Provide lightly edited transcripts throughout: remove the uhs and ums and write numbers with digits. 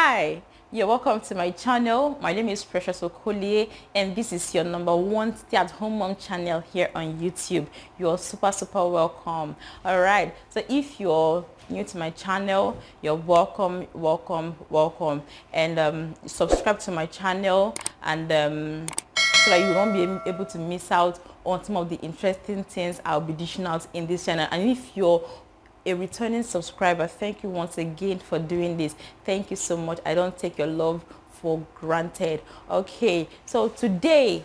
Hi, you're welcome to my channel. My name is Precious Okolie and this is your #1 stay-at-home mom channel here on YouTube. You're super welcome. All right, so if you're new to my channel, you're welcome, and subscribe to my channel, and so that you won't be able to miss out on some of the interesting things I'll be dishing out in this channel. And if you're a returning subscriber, thank you once again for doing this. Thank you so much. I don't take your love for granted. Okay, so today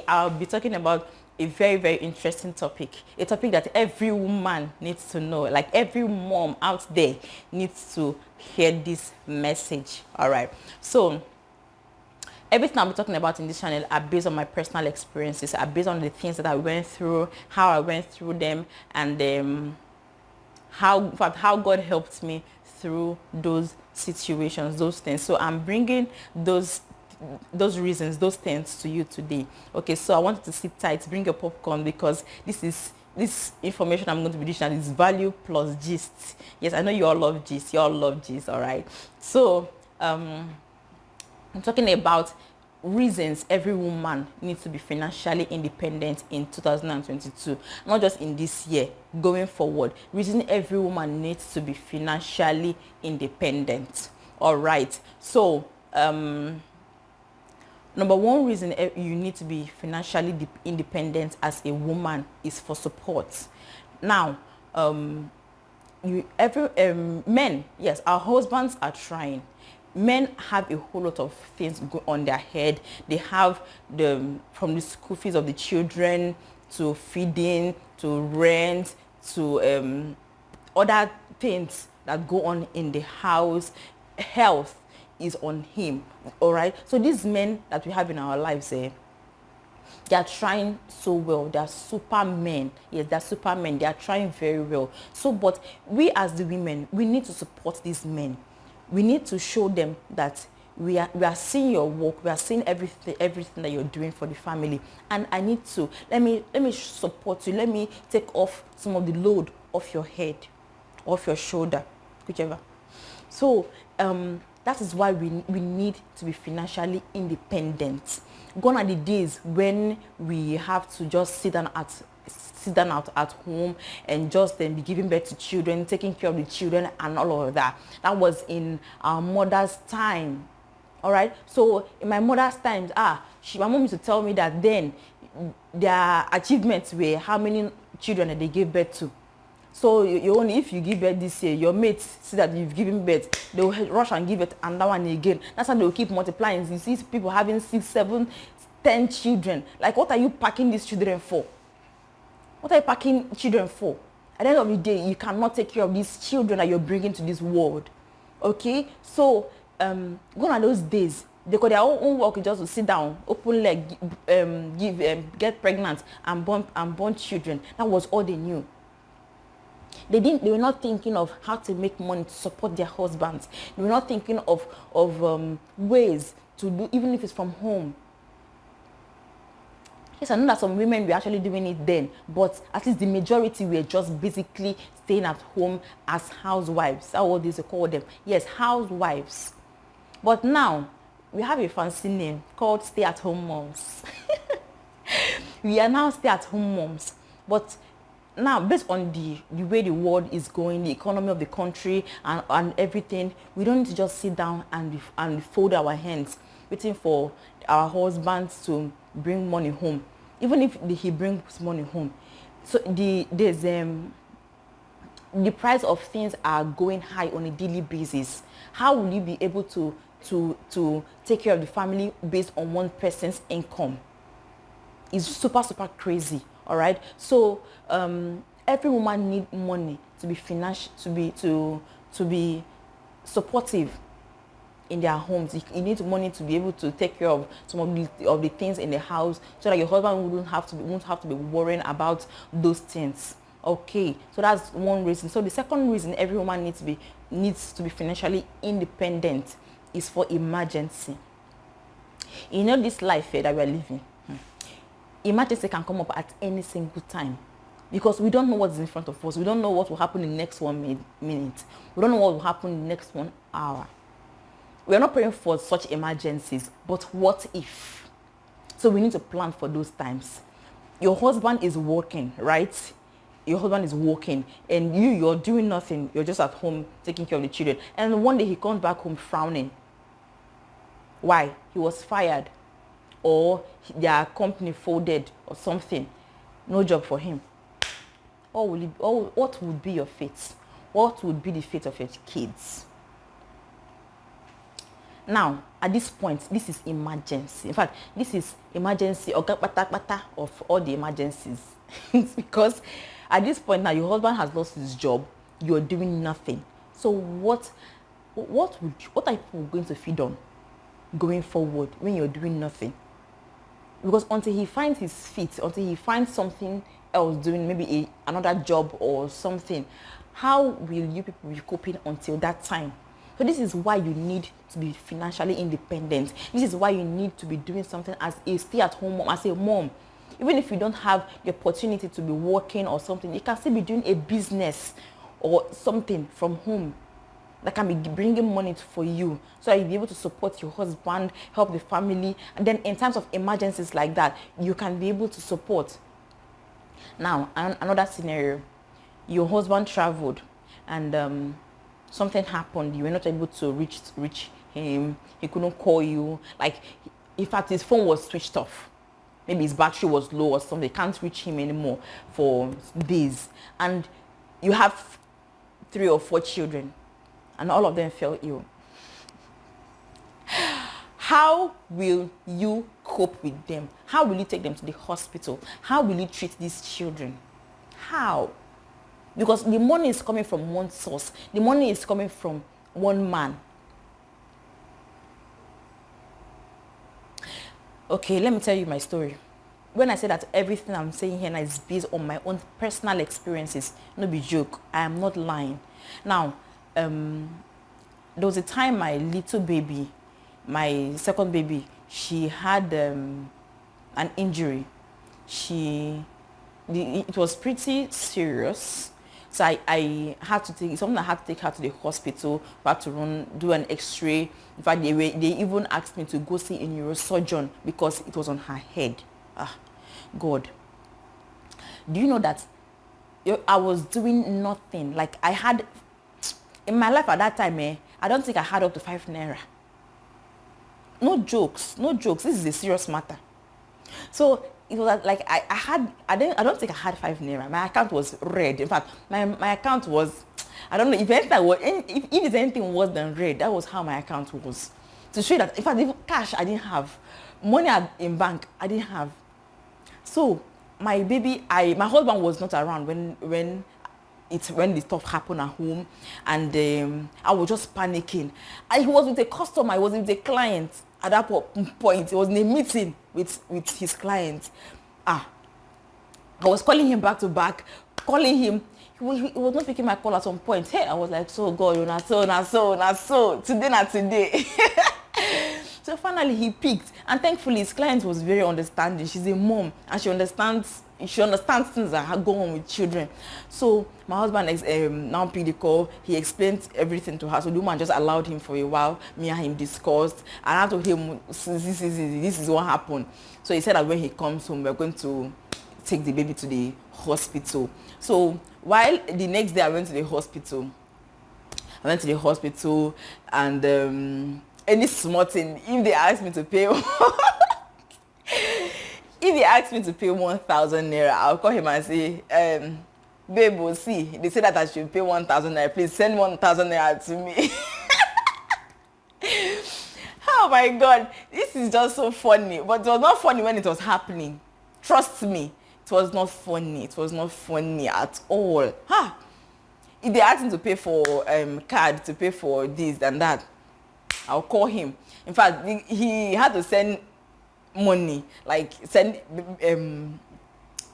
I'll be talking about a very interesting topic, a topic that every woman needs to know, like every mom out there needs to hear this message. All right, so everything I'll be talking about in this channel are based on my personal experiences, are based on the things that I went through, how I went through them, and how God helped me through those situations, those things. So I'm bringing those reasons, those things to you today. Okay, so I want you to sit tight, bring your popcorn, because this information I'm going to be dishing is value plus gist. Yes, I know you all love gist. You all love gist. All right. So I'm talking about reasons every woman needs to be financially independent in 2022, not just in this year, going forward. Reason every woman needs to be financially independent. All right, so #1 reason you need to be financially independent as a woman is for support. Now men, yes, our husbands are trying. Men have a whole lot of things go on their head. They have from the school fees of the children to feeding to rent to other things that go on in the house. Health is on him. All right, so these men that we have in our lives, they are trying so well. They are supermen. Yes, they are supermen. They are trying very well. So, but we as the women, we need to support these men. We need to show them that we are seeing your work, we are seeing everything that you're doing for the family, and I need to let me support you. Let me take off some of the load off your head, off your shoulder, whichever. So that is why we need to be financially independent. Gone are the days when we have to just sit down at home and just then be giving birth to children, taking care of the children and all of that. That was in our mother's time. All right, so in my mother's times, my mom used to tell me that then their achievements were how many children that they gave birth to. So you only, if you give birth this year, your mates see that you've given birth, they will rush and give it another one again. That's how they will keep multiplying. You see people having 6, 7, 10 children. Like, what are you packing these children for? What are you packing children for? At the end of the day, you cannot take care of these children that you're bringing to this world. Okay, so gone are those days. They got their own work just to sit down, open leg, get pregnant and born children. That was all they knew. They were not thinking of how to make money to support their husbands. They were not thinking of ways to do, even if it's from home. Yes, I know that some women were actually doing it then, but at least the majority were just basically staying at home as housewives. That's what they used to call them. Yes, housewives. But now we have a fancy name called stay-at-home moms. We are now stay-at-home moms. But now, based on the way the world is going, the economy of the country and everything, we don't need to just sit down and fold our hands waiting for our husbands to bring money home. Even if he brings money home, so the price of things are going high on a daily basis. How will you be able to take care of the family based on one person's income? It's super crazy. All right, so every woman needs money to be to be supportive in their homes. You need money to be able to take care of some of the things in the house, so that your husband won't have to be worrying about those things. Okay, so that's one reason. So the second reason every woman needs to be financially independent is for emergency. You know, this life that we are living, emergency can come up at any single time, because we don't know what's in front of us. We don't know what will happen in the next 1 minute. We don't know what will happen in the next 1 hour. We're not praying for such emergencies, but what if? So we need to plan for those times. Your husband is working, right? Your husband is working and you're doing nothing. You're just at home taking care of the children. And one day he comes back home frowning. Why? He was fired, or their company folded or something. No job for him. What would be your fate? What would be the fate of your kids? Now, at this point, this is emergency. In fact, this is emergency of all the emergencies. It's because at this point now, your husband has lost his job. You're doing nothing. So what are people going to feed on going forward when you're doing nothing? Because until he finds his feet, until he finds something else doing, maybe another job or something, how will you people be coping until that time? So this is why you need to be financially independent. This is why you need to be doing something as a stay-at-home mom, as a mom. Even if you don't have the opportunity to be working or something, you can still be doing a business or something from home that can be bringing money for you, so that you'll be able to support your husband, help the family, and then in times of emergencies like that, you can be able to support. Now, another scenario, your husband traveled and something happened. You were not able to reach him. He couldn't call you. Like, in fact, his phone was switched off. Maybe his battery was low or something. You can't reach him anymore for days. And you have 3 or 4 children, and all of them fell ill. How will you cope with them? How will you take them to the hospital? How will you treat these children? How? Because the money is coming from one source. The money is coming from one man. Okay, let me tell you my story. When I say that everything I'm saying here now is based on my own personal experiences, no be joke, I am not lying. Now, there was a time my little baby, my second baby, she had an injury. It was pretty serious. So I had to take something. I had to take her to the hospital. I had to do an X-ray. In fact, they even asked me to go see a neurosurgeon because it was on her head. Ah, God. Do you know that I was doing nothing? Like, I had, in my life at that time, I don't think I had up to 5 naira. No jokes. This is a serious matter. So it was like I don't think I had 5 naira. My account was red. In fact, my account was, I don't know if it's anything worse than red. That was how my account was. To show you that, in fact, even cash I didn't have, money in bank I didn't have. So my husband was not around when the stuff happened at home, and I was just panicking. He was with a customer. I was with a client at that point. He was in a meeting with his client. I was calling him back to back, calling him. He was not picking my call at some point. Hey, I was like, so God, not so today. So finally he picked, and thankfully his client was very understanding. She's a mom, and she understands things that go on with children. So my husband now picked the call. He explained everything to her. So the woman just allowed him for a while. Me and him discussed, and I told him this is what happened. So he said that when he comes home, we're going to take the baby to the hospital. So while the next day I went to the hospital, and any small thing, if they ask me to pay if they ask me to pay 1,000 naira, I'll call him and say, babe, we'll see. They say that I should pay 1,000 naira. Please send 1,000 naira to me. Oh my God, this is just so funny. But it was not funny when it was happening. Trust me, it was not funny. It was not funny at all. If they ask him to pay for card, to pay for this and that, I'll call him. In fact, he had to send money, like send, can't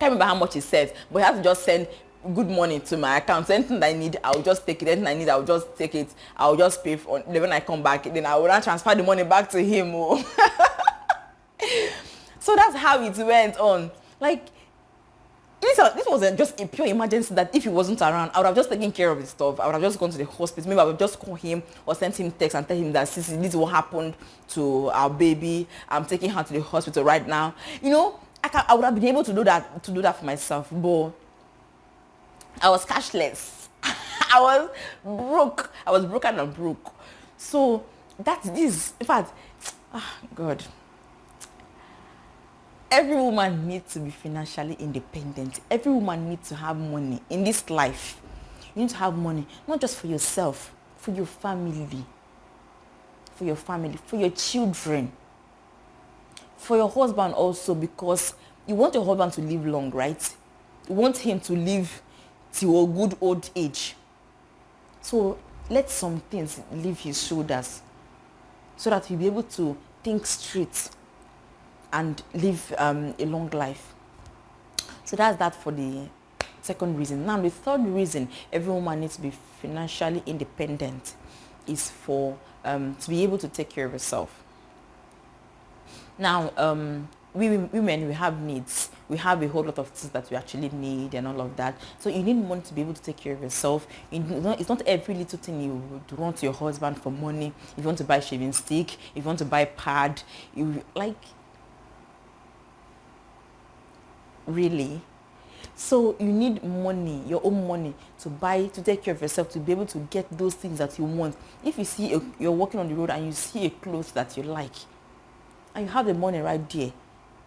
remember how much he said, but he had to just send good money to my account. So anything that I need, I'll just take it. Anything I need, I'll just take it. I'll just pay for it. When I come back, then I will not transfer the money back to him. So that's how it went on. Like, this was just a pure emergency that if he wasn't around, I would have just taken care of his stuff. I would have just gone to the hospital. Maybe I would just call him or send him text and tell him that this is what happened to our baby. I'm taking her to the hospital right now. You know, I would have been able to do that for myself, but I was cashless. I was broke. I was broken and broke. So that's this. In fact, God. Every woman needs to be financially independent. Every woman needs to have money in this life. You need to have money, not just for yourself, for your family, for your children, for your husband also, because you want your husband to live long, right? You want him to live till a good old age. So let some things leave his shoulders so that he'll be able to think straight and live a long life. So that's that for the second reason. Now the third reason every woman needs to be financially independent is for to be able to take care of herself. Now we women, we have needs. We have a whole lot of things that we actually need and all of that. So you need money to be able to take care of yourself. It's not every little thing you would run to your husband for money. If you want to buy shaving stick, if you want to buy pad, you like. Really? So you need money, your own money, to buy, to take care of yourself, to be able to get those things that you want. If you see you're walking on the road and you see a clothes that you like, and you have the money right there,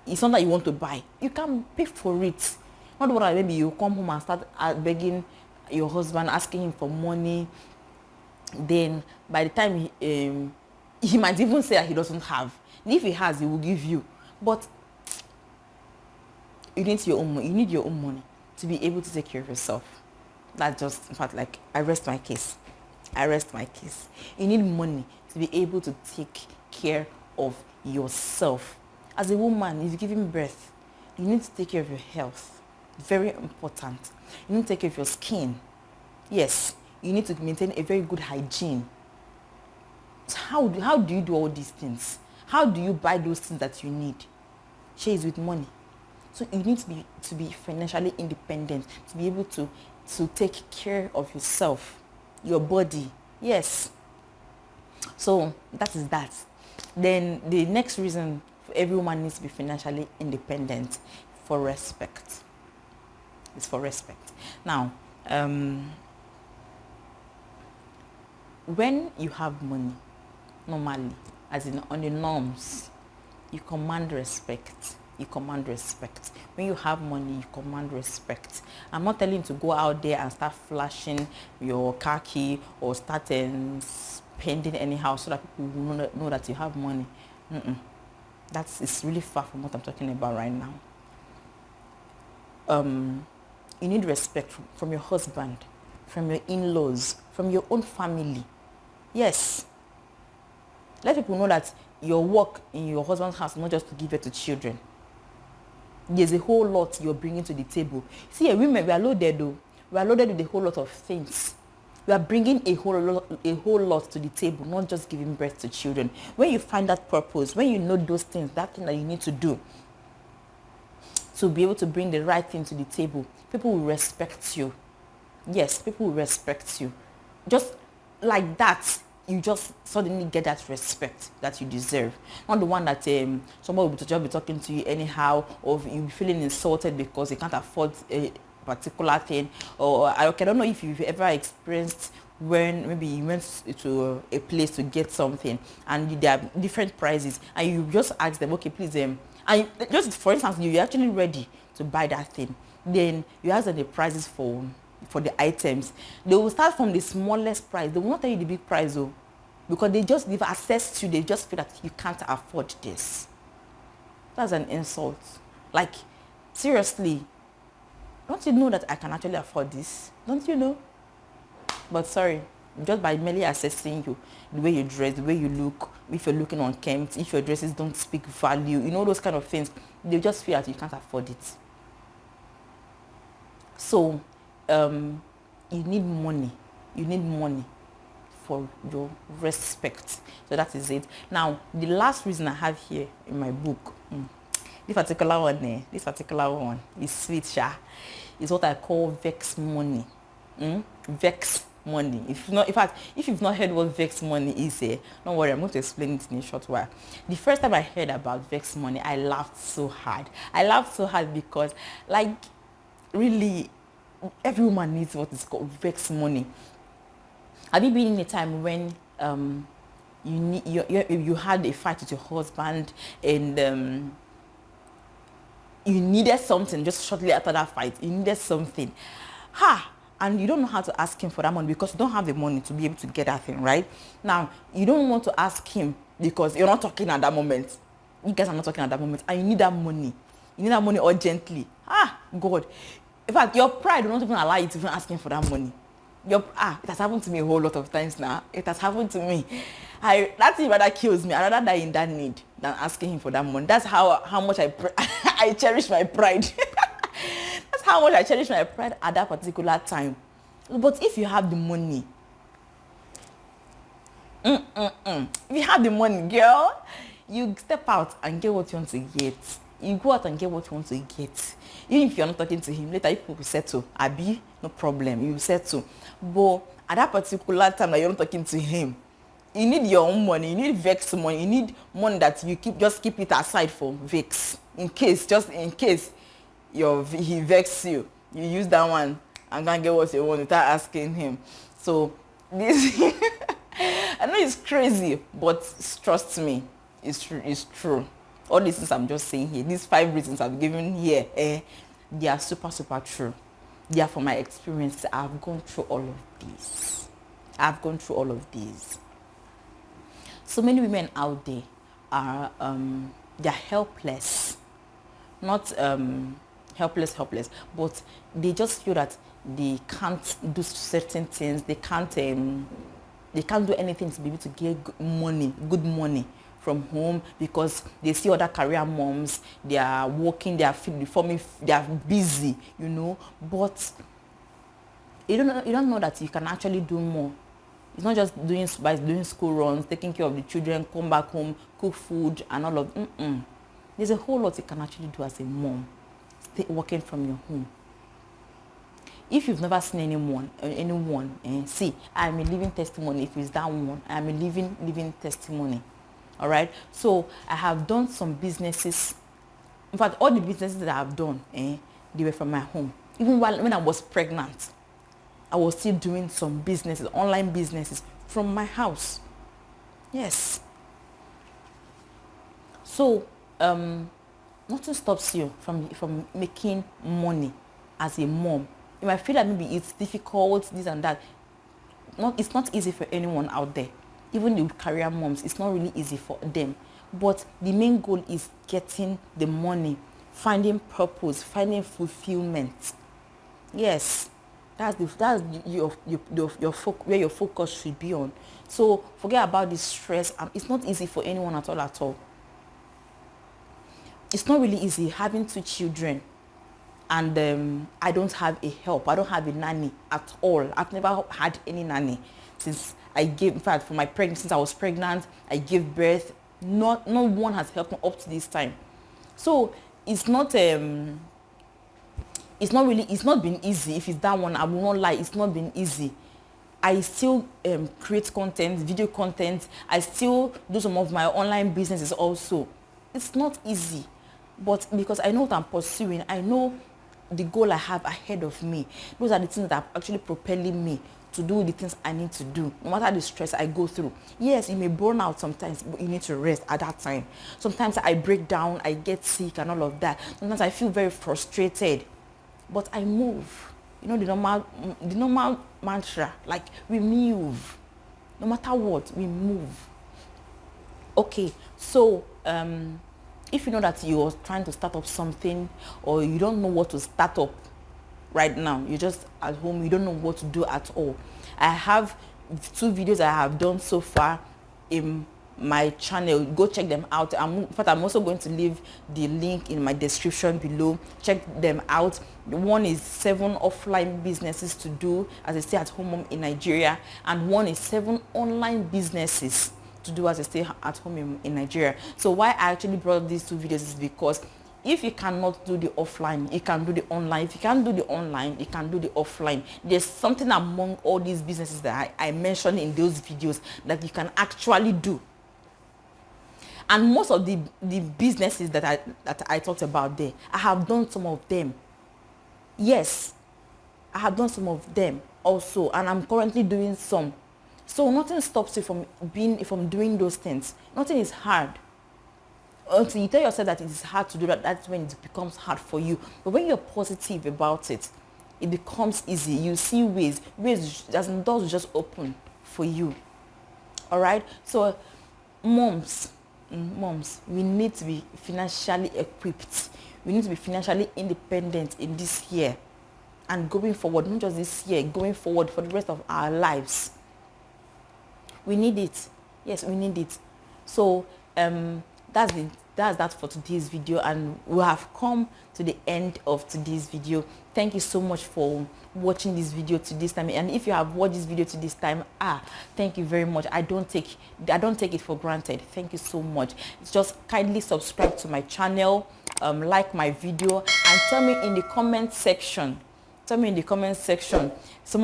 it's not that you want to buy, you can pay for it. Not the one that maybe you come home and start begging your husband, asking him for money. Then by the time he might even say that he doesn't have. And if he has, he will give you. But you need your own money. You need your own money to be able to take care of yourself. That's just, in fact, like, I rest my case. You need money to be able to take care of yourself. As a woman, if you're giving birth, you need to take care of your health. Very important. You need to take care of your skin. Yes, you need to maintain a very good hygiene. So how do you do all these things? How do you buy those things that you need? Share is with money. So you need to be financially independent, to be able to take care of yourself, your body. Yes. So that is that. Then the next reason every woman needs to be financially independent, for respect. It's for respect. Now, when you have money, normally, as in on the norms, you command respect. When you have money, you command respect. I'm not telling you to go out there and start flashing your car key or start spending anyhow so that people will know that you have money. It's really far from what I'm talking about right now. You need respect from your husband, from your in-laws, from your own family. Yes. Let people know that your work in your husband's house is not just to give birth to children. There's a whole lot you're bringing to the table. See, women, we are loaded though. We are loaded with a whole lot of things. We are bringing a whole lot to the table, not just giving birth to children. When you find that purpose, when you know those things, that thing that you need to do to be able to bring the right thing to the table, people will respect you. Yes, people will respect you. Just like that, you just suddenly get that respect that you deserve. Not the one that somebody will just be talking to you anyhow, or you'll be feeling insulted because you can't afford a particular thing. Or I don't know if you've ever experienced when maybe you went to a place to get something and there are different prices and you just ask them, okay, please, and just for instance, you're actually ready to buy that thing. Then you ask them the prices for the items. They will start from the smallest price. They will not tell you the big price though, because they just give access to you. They just feel that you can't afford this. That's an insult. Like, seriously, don't you know that I can actually afford this? Don't you know? But sorry, just by merely assessing you, the way you dress, the way you look, if you're looking unkempt, if your dresses don't speak value, you know, those kind of things, they just feel that you can't afford it. So, you need money. You need money for your respect. So that is it. Now, the last reason I have here in my book This particular one is sweet, sha. It's what I call Vex Money. Vex Money. If you've not heard what Vex Money is, don't worry, I'm going to explain it in a short while. The first time I heard about Vex Money, I laughed so hard. I laughed so hard because, like, really, every woman needs what is called Vex Money. Have you been in a time when you had a fight with your husband and you needed something just shortly after that fight? You needed something. And you don't know how to ask him for that money because you don't have the money to be able to get that thing, right? Now, you don't want to ask him because you're not talking at that moment. You guys are not talking at that moment and you need that money. You need that money urgently. God. In fact, your pride will not even allow you to even ask him for that money. It has happened to me a whole lot of times now. It has happened to me. That thing rather kills me. I'd rather die in that need than asking him for that money. That's how much I cherish my pride. That's how much I cherish my pride at that particular time. But if you have the money, if you have the money, girl, you step out and get what you want to get. You go out and get what you want to get. Even if you're not talking to him, later people will settle. Abi, no problem, you will settle. But at that particular time that you're not talking to him, you need your own money. You need Vex money. You need money that you just keep it aside for Vex. In case he vex you, you use that one and can't get what you want without asking him. So this, I know it's crazy, but trust me, it's true. All these things I'm just saying here, these 5 reasons I've given here, they are super, super true. They are from my experience. I've gone through all of these. So many women out there are, they're helpless. Not helpless, but they just feel that they can't do certain things. They can't do anything to be able to get good money from home because they see other career moms. They are working, they are busy, but you don't know that you can actually do more. It's not just doing school runs, taking care of the children, come back home, cook food and all of There's a whole lot you can actually do as a mom, working from your home. If you've never seen anyone, see, I'm a living testimony. If it's that one, I'm a living testimony. All right. So I have done some businesses. In fact, all the businesses that I've done, they were from my home. Even when I was pregnant, I was still doing some businesses, online businesses from my house. Yes. So nothing stops you from making money as a mom. You might feel that maybe it's difficult, this and that. It's not easy for anyone out there. Even the career moms, it's not really easy for them. But the main goal is getting the money, finding purpose, finding fulfillment. Yes, that's your where your focus should be on. So forget about the stress. It's not easy for anyone at all. It's not really easy having 2 children, and I don't have a help. I don't have a nanny at all. I've never had any nanny since in fact, for my pregnancy, since I was pregnant, I gave birth. No one has helped me up to this time. So it's not been easy. If it's that one, I will not lie, it's not been easy. I still create content, video content. I still do some of my online businesses also. It's not easy, but because I know what I'm pursuing, I know the goal I have ahead of me. Those are the things that are actually propelling me to do the things I need to do, no matter the stress I go through. Yes, you may burn out sometimes, but you need to rest at that time. Sometimes I break down, I get sick and all of that. Sometimes I feel very frustrated, but I move. The normal mantra, like we move. No matter what, we move. Okay, so if you know that you're trying to start up something or you don't know what to start up right now, you're just at home, you don't know what to do at all, I have 2 videos I have done so far in my channel. Go check them out. In fact, I'm also going to leave the link in my description below. Check them out. One is 7 offline businesses to do as a stay-at-home mom in Nigeria, and one is 7 online businesses to do as a stay-at-home in Nigeria. So why I actually brought these 2 videos is because If you cannot do the offline, you can do the online. If you can't do the online, you can do the offline. There's something among all these businesses that I mentioned in those videos that you can actually do. And most of the businesses that I talked about there, I have done some of them. Yes, I have done some of them also, and I'm currently doing some. So nothing stops you from doing those things. Nothing is hard. Until you tell yourself that it is hard to do that, that's when it becomes hard for you. But when you're positive about it, it becomes easy. You see ways as doors just open for you. All right. So, moms, we need to be financially equipped. We need to be financially independent in this year and going forward. Not just this year, going forward for the rest of our lives. We need it. Yes, we need it. So, that's that for today's video, and we have come to the end of today's video. Thank you so much for watching this video to this time, and if you have watched this video to this time, thank you very much. I don't take it for granted. Thank you so much. Just kindly subscribe to my channel, like my video, and tell me in the comment section some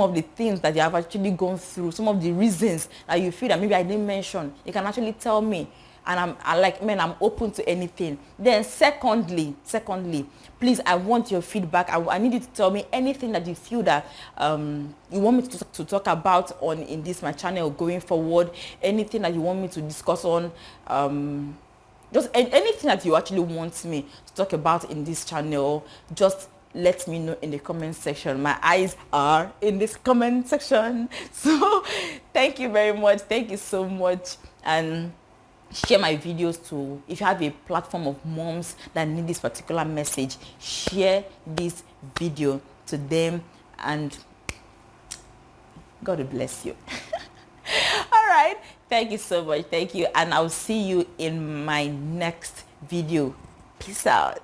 of the things that you have actually gone through, some of the reasons that you feel that maybe I didn't mention. You can actually tell me, and I'm open to anything. Then secondly, please, I want your feedback. I need you to tell me anything that you feel that you want me to talk about in this my channel going forward, anything that you want me to discuss on, just anything that you actually want me to talk about in this channel. Just let me know in the comment section. My eyes are in this comment section. So thank you very much. Thank you so much. And share my videos to, if you have a platform of moms that need this particular message, share this video to them, and God bless you. All right. Thank you so much. Thank you. And I'll see you in my next video. Peace out.